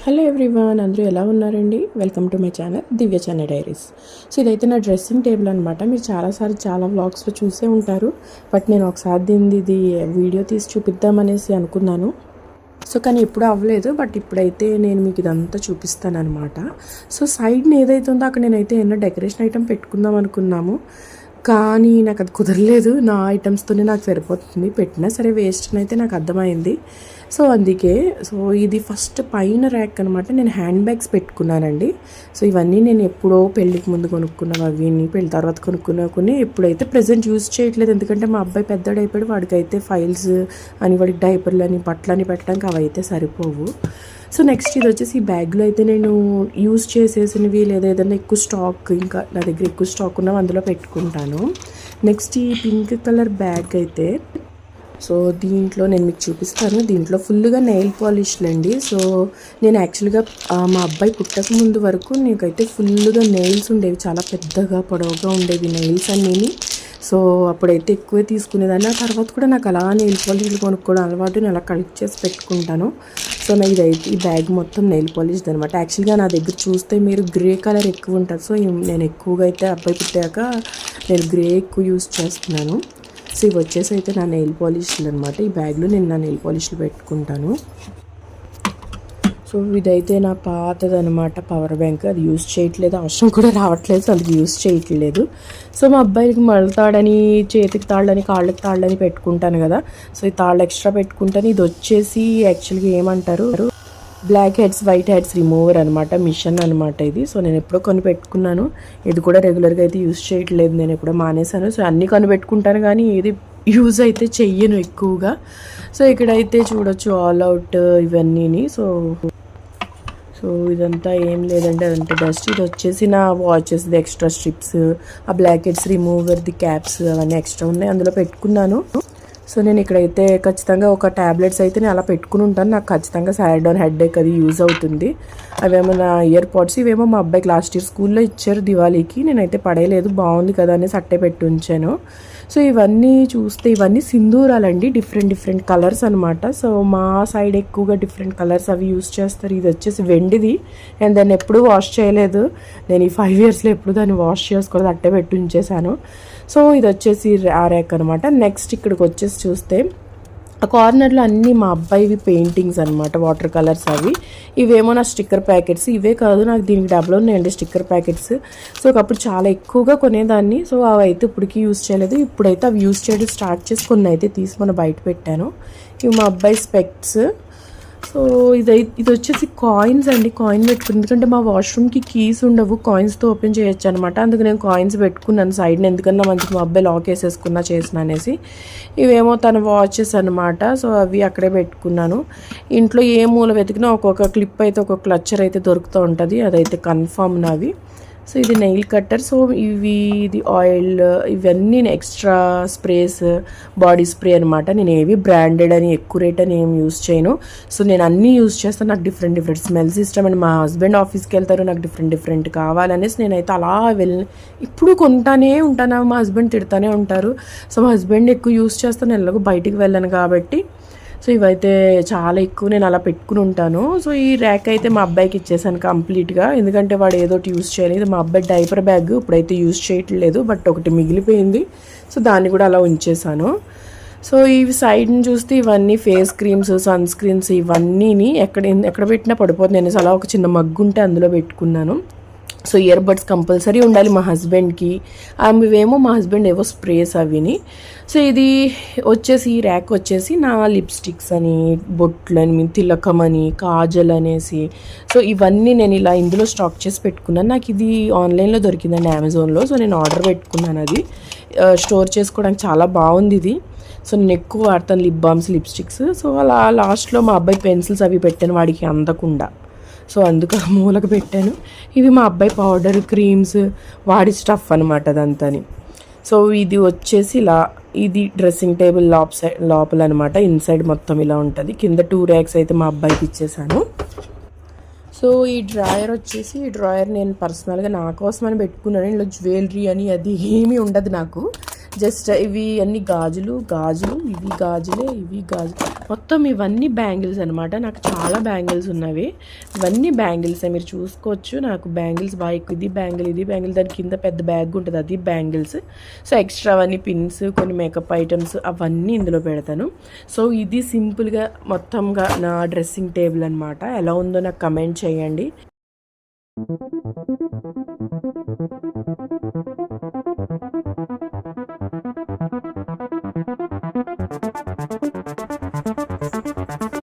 Hello everyone, అందరూ ఎలా ఉన్నారండి? Welcome to my channel Divya channel diaries. So ఇదైతే నా డ్రెస్సింగ్ టేబుల్ అనమాట. మీరు చాలాసార్లు చాలా వ్లాగ్స్లో చూసే ఉంటారు. బట్ నేను ఒకసారి ఇది వీడియో తీసి చూపిద్దామనేసి అనుకున్నాను. సో కానీ ఎప్పుడు అవ్వలేదు. బట్ ఇప్పుడైతే నేను మీకు ఇదంతా చూపిస్తాను అనమాట. సో సైడ్ని ఏదైతే ఉందో అక్కడ నేనైతే ఏమన్నా డెకరేషన్ ఐటమ్ పెట్టుకుందాం అనుకున్నాము. కానీ నాకు అది కుదరలేదు. నా ఐటమ్స్తోనే నాకు సరిపోతుంది. పెట్టినా సరే వేస్ట్ అని అయితే నాకు అర్థమైంది. సో అందుకే ఇది ఫస్ట్ పైన ర్యాక్ అనమాట. నేను హ్యాండ్ బ్యాగ్స్ పెట్టుకున్నానండి. సో ఇవన్నీ నేను ఎప్పుడో పెళ్ళికి ముందు కొనుక్కున్నాను. అవి పెళ్ళి తర్వాత కొనుక్కునే ఎప్పుడైతే ప్రెజెంట్ యూజ్ చేయట్లేదు. ఎందుకంటే మా అబ్బాయి పెద్దడు అయిపోయాడు. వాడికైతే ఫైల్స్ అని, వాడికి డైపర్లు అని, బట్టలని పెట్టడానికి అవి అయితే సరిపోవు. సో నెక్స్ట్ ఇది వచ్చేసి ఈ బ్యాగ్లో అయితే నేను యూజ్ చేసేసినవి లేదా ఏదైనా ఎక్కువ స్టాక్, ఇంకా నా దగ్గర ఎక్కువ స్టాక్ ఉన్నవి అందులో పెట్టుకుంటాను. నెక్స్ట్ ఈ పింక్ కలర్ బ్యాగ్ అయితే సో దీంట్లో నేను మీకు చూపిస్తాను. దీంట్లో ఫుల్గా నెయిల్ పాలిష్లు అండి. సో నేను యాక్చువల్గా మా అబ్బాయి పుట్టక ముందు వరకు నాకైతే ఫుల్గా నెయిల్స్ ఉండేవి. చాలా పెద్దగా పొడవుగా ఉండేవి నెయిల్స్ అన్నీ. సో అప్పుడైతే ఎక్కువే తీసుకునేదాన్ని. ఆ తర్వాత కూడా నాకు అలా నెయిల్ పాలిష్లు కొనుక్కోవడం అలవాటు. నేను అలా కలెక్ట్ చేసి పెట్టుకుంటాను. సో నాకు ఇదైతే ఈ బ్యాగ్ మొత్తం నెయిల్ పాలిష్ది అనమాట. యాక్చువల్గా నా దగ్గర చూస్తే మీరు గ్రే కలర్ ఎక్కువ ఉంటుంది. సో నేను ఎక్కువగా అయితే అబ్బాయి పుట్టాక నేను గ్రే ఎక్కువ యూజ్ చేస్తున్నాను. సో ఇవి వచ్చేసి అయితే నా నెయిల్ పాలిష్లు అనమాట. ఈ బ్యాగ్లో నేను నా నెయిల్ పాలిష్లు పెట్టుకుంటాను. సో ఇదైతే నా పాతది అనమాట, పవర్ బ్యాంక్. అది యూజ్ చేయట్లేదు, అవసరం కూడా రావట్లేదు. సో అది యూజ్ చేయట్లేదు. సో మా అబ్బాయికి మళ్ళతాడని, చేతికి తాళ్ళని, కాళ్ళకి తాళ్ళని పెట్టుకుంటాను కదా. సో ఈ తాళ్ళు ఎక్స్ట్రా పెట్టుకుంటాను. ఇది వచ్చేసి యాక్చువల్గా ఏమంటారు, black heads white heads remover అనమాట, మిషన్ అనమాట ఇది. సో నేను ఎప్పుడో కొని పెట్టుకున్నాను. ఇది కూడా రెగ్యులర్గా అయితే యూజ్ చేయట్లేదు, నేను ఎప్పుడో మానేశాను. సో అన్నీ కొని పెట్టుకుంటాను కానీ ఏది యూజ్ అయితే చెయ్యను ఎక్కువగా. సో ఇక్కడైతే చూడొచ్చు ఆల్ అవుట్ ఇవన్నీని. సో ఇదంతా ఏం లేదంటే అదంతా డస్ట్. ఇది వచ్చేసి నా వాచెస్ది ఎక్స్ట్రా స్ట్రిప్స్, ఆ బ్లాక్ హెడ్స్ రిమూవర్ది క్యాప్స్ అవన్నీ ఎక్స్ట్రా ఉన్నాయి, అందులో పెట్టుకున్నాను. సో నేను ఇక్కడైతే ఖచ్చితంగా ఒక ట్యాబ్లెట్స్ అయితే నేను అలా పెట్టుకుని ఉంటాను. నాకు ఖచ్చితంగా సాడోన్ హెడేక్ అది యూజ్ అవుతుంది. అవేమో నా ఇయర్ పాడ్స్, ఇవేమో మా అబ్బాయికి లాస్ట్ ఇయర్ స్కూల్లో ఇచ్చారు దివాళీకి. నేనైతే పడేయలేదు, బాగుంది కదా అనేసి అట్టే పెట్టి ఉంచాను. సో ఇవన్నీ చూస్తే ఇవన్నీ సింధూరాలండి, డిఫరెంట్ కలర్స్ అనమాట. సో మా సైడ్ ఎక్కువగా డిఫరెంట్ కలర్స్ అవి యూజ్ చేస్తారు. ఇది వచ్చేసి వెండిది. నేను దాన్ని ఎప్పుడూ వాష్ చేయలేదు. నేను ఈ 5 ఇయర్స్లో ఎప్పుడు దాన్ని వాష్ చేసుకోలేదు, అట్టే పెట్టి ఉంచేసాను. సో ఇది వచ్చేసి ఆ ర్యాక్ అనమాట. నెక్స్ట్ ఇక్కడికి వచ్చేసి చూస్తే ఆ కార్నర్లో అన్నీ మా అబ్బాయివి పెయింటింగ్స్ అనమాట, వాటర్ కలర్స్ అవి. ఇవేమో నా స్టిక్కర్ ప్యాకెట్స్. ఇవే కాదు, నాకు దీనికి డబ్బులు ఉన్నాయండి స్టిక్కర్ ప్యాకెట్స్. సో ఒకప్పుడు చాలా ఎక్కువగా కొనేదాన్ని. సో అవి అయితే ఇప్పటికీ యూజ్ చేయలేదు. ఇప్పుడైతే అవి యూజ్ చేయడం స్టార్ట్ చేసి కొన్ని అయితే తీసి మన బయట పెట్టాను. ఇవి మా అబ్బాయి స్పెక్ట్స్. సో ఇది వచ్చేసి కాయిన్స్ అండి, కాయిన్ పెట్టుకుని. ఎందుకంటే మా వాష్రూమ్కి కీస్ ఉండవు, కాయిన్స్తో ఓపెన్ చేయొచ్చు అనమాట. అందుకు నేను కాయిన్స్ పెట్టుకున్నాను సైడ్ని, ఎందుకన్నా మంచి మా అబ్బాయి లాక్ వేసేసుకున్నా చేసిన అనేసి. ఇవేమో తన వాచెస్ అనమాట. సో అవి అక్కడే పెట్టుకున్నాను. ఇంట్లో ఏ మూల వెతికినా ఒక్కొక్క క్లిప్ అయితే, ఒక్కొక్క క్లచ్చర్ అయితే దొరుకుతూ ఉంటుంది, అదైతే కన్ఫామ్ నావి. సో ఇది నెయిల్ కట్టర్. సో ఇది ఆయిల్, ఇవన్నీ ఎక్స్ట్రా స్ప్రేస్, బాడీ స్ప్రే అనమాట. నేను ఏవి బ్రాండెడ్ అని ఎక్కువ రేట్ అని ఏం యూజ్ చేయను. సో నేను అన్నీ యూజ్ చేస్తాను. నాకు డిఫరెంట్ స్మెల్స్ ఇష్టం అండి. మా హస్బెండ్ ఆఫీస్కి వెళ్తారు, నాకు డిఫరెంట్ కావాలనేసి నేనైతే అలా ఇప్పుడు కొంటానే ఉంటాను. మా హస్బెండ్ తిడతానే ఉంటారు. సో మా హస్బెండ్ ఎక్కువ యూజ్ చేస్తాను, ఎలాగో బయటికి వెళ్ళాను కాబట్టి. సో ఇవైతే చాలా ఎక్కువ నేను అలా పెట్టుకుని ఉంటాను. సో ఈ ర్యాక్ అయితే మా అబ్బాయికి ఇచ్చేసాను కంప్లీట్గా, ఎందుకంటే వాడు ఏదో యూజ్ చేయలేదు. మా అబ్బాయి డైపర్ బ్యాగ్ ఇప్పుడైతే యూజ్ చేయట్లేదు, బట్ ఒకటి మిగిలిపోయింది. సో దాన్ని కూడా అలా ఉంచేసాను. సో ఈ సైడ్ని చూస్తే ఇవన్నీ ఫేస్ క్రీమ్స్, సన్ స్క్రీన్స్ ఇవన్నీ ఎక్కడ పెట్టినా పడిపోతుంది. నేను అలా ఒక చిన్న మగ్గు ఉంటే అందులో పెట్టుకున్నాను. సో ఇయర్ బడ్స్ కంపల్సరీ ఉండాలి మా హస్బెండ్కి. ఇవేమో మా హస్బెండ్ ఏవో స్ప్రేస్ అవిని. సో ఇది వచ్చేసి ఈ ర్యాక్ వచ్చేసి నా లిప్స్టిక్స్ అని, బొట్లని, తిలకం అని, కాజల్ అనేసి. సో ఇవన్నీ నేను ఇలా ఇందులో స్టాక్ చేసి పెట్టుకున్నాను. నాకు ఇది ఆన్లైన్లో దొరికిందండి, అమెజాన్లో. సో నేను ఆర్డర్ పెట్టుకున్నాను. అది స్టోర్ చేసుకోవడానికి చాలా బాగుంది ఇది. సో నేను ఎక్కువ వాడతాను లిప్ బామ్స్, లిప్స్టిక్స్. సో అలా లాస్ట్లో మా అబ్బాయి పెన్సిల్స్ అవి పెట్టాను వాడికి అందకుండా. సో అందుకు మూలకు పెట్టాను. ఇవి మా అబ్బాయి పౌడర్, క్రీమ్స్, వాడి స్టఫ్ అనమాట అదంతాని. సో ఇది వచ్చేసి ఇది డ్రెస్సింగ్ టేబుల్ లోపల అనమాట. ఇన్సైడ్ మొత్తం ఇలా ఉంటుంది. కింద 2 ర్యాక్స్ అయితే మా అబ్బాయికి ఇచ్చేసాను. సో ఈ డ్రాయర్ వచ్చేసి, ఈ డ్రాయర్ నేను పర్సనల్గా నా కోసమని పెట్టుకున్నాను. ఇందులో జ్యువెలరీ అని అది ఏమీ ఉండదు నాకు. జస్ట్ ఇవి అన్ని గాజులు ఇవి గాజులే, ఇవి గాజులు, మొత్తం ఇవన్నీ బ్యాంగిల్స్ అనమాట. నాకు చాలా బ్యాంగిల్స్ ఉన్నవి. ఇవన్నీ బ్యాంగిల్సే, మీరు చూసుకోవచ్చు. నాకు బ్యాంగిల్స్ బాగా ఎక్కువ. ఇది బ్యాంగిల్, దాని కింద పెద్ద బ్యాగ్ ఉంటుంది, అది బ్యాంగిల్స్. సో ఎక్స్ట్రా అవన్నీ పిన్స్, కొన్ని మేకప్ ఐటమ్స్ అవన్నీ ఇందులో పెడతాను. సో ఇది సింపుల్గా మొత్తంగా నా డ్రెస్సింగ్ టేబుల్ అనమాట. ఎలా ఉందో నాకు కమెంట్ చేయండి.